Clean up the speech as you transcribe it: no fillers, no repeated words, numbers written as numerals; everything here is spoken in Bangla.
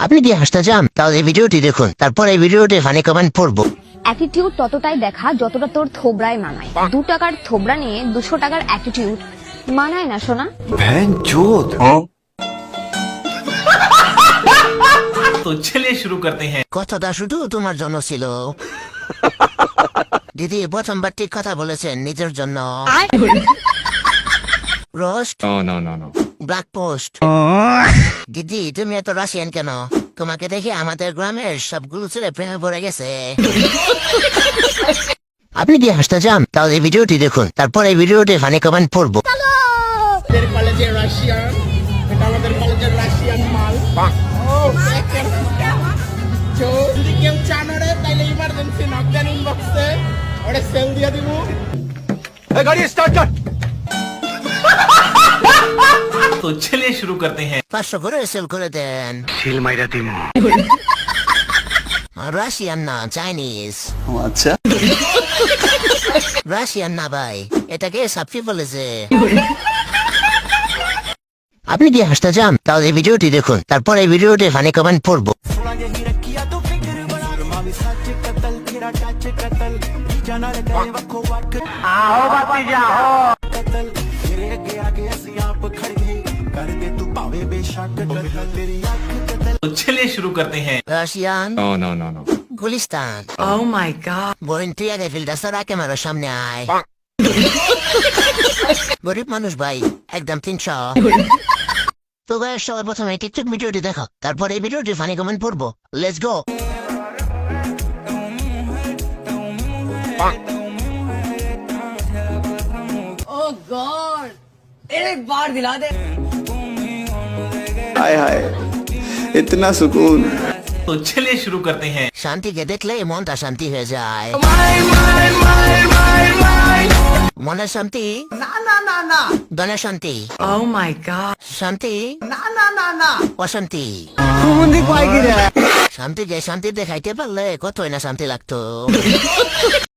আপনি কি হাসতে চান তাহলে এই ভিডিওটি দেখুন, তারপর এই ভিডিওটি ফানি কমেন্ট পড়বো। অ্যাটিটিউড ততটাই দেখা যতটা তোর থোবরায় মানায়। 2 টাকার থোবরা নিয়ে 200 টাকার অ্যাটিটিউড মানায় না সোনা। तो चलिए शुरू करते हैं। কথাটা শুধু তোমার জন্য ছিল। দিদি প্রথমবার ঠিক কথা বলেছেন নিজের জন্য। Roast No. Black post. দিদি তুমি এত রাশিয়ান কেন? তোমাকে দেখে আমাদের গ্রামের সবগুলো ছেলে প্রেমে পড়ে গেছে। আপনি কি হাসতে চান তাহলে এই ভিডিওটি দেখুন, তারপর এই ভিডিওটি ফানি কমেন্ট পড়বো। আমাদের কলেজে রাশিয়ান, এটা আমাদের কলেজের রাশিয়ান মাল। যদি কেউ চান ওরে তাইলে ইমার্জেন্সি নক দেন ইনবক্সে, ওরে সেল দিয়ে দিব। तो चलिए शुरू करते हैं। 500 করে সেল করে দেন। রাশিয়ান না, চাইনিজ। আচ্ছা, রাশিয়ান না ভাই, এটাকে সাপি বলেছে। আপনি কি হাসতে চান তাহলে এই ভিডিওটি দেখুন, তারপর এই ভিডিওটি ফানি কমেন্ট পড়বো। तो चलिए शुरू करते हैं। Russian No. Gulistan. Oh my god. Boring তুই আগে ফিল্ডার সারা ক্যামেরার সামনে আয়। গরিব মানুষ ভাই, একদম 300। তো ভাই সবার প্রথমে টিকটক ভিডিওটি দেখো, তারপর এই ভিডিওটি ফানি কমেন্ট পড়বো। Let's go. Oh god. एक बार दिला दे. हाय हाय, इतना सुकून। तो चलिए शुरू करते हैं। শান্তিকে দেখলে মনটা শান্তি হয়ে যায়। মনের শান্তি না. ধনের শান্তি, Oh my god. শান্তি না. অশান্তি। শান্তিকে শান্তি দেখাইতে পারলে কতই না শান্তি লাগতো।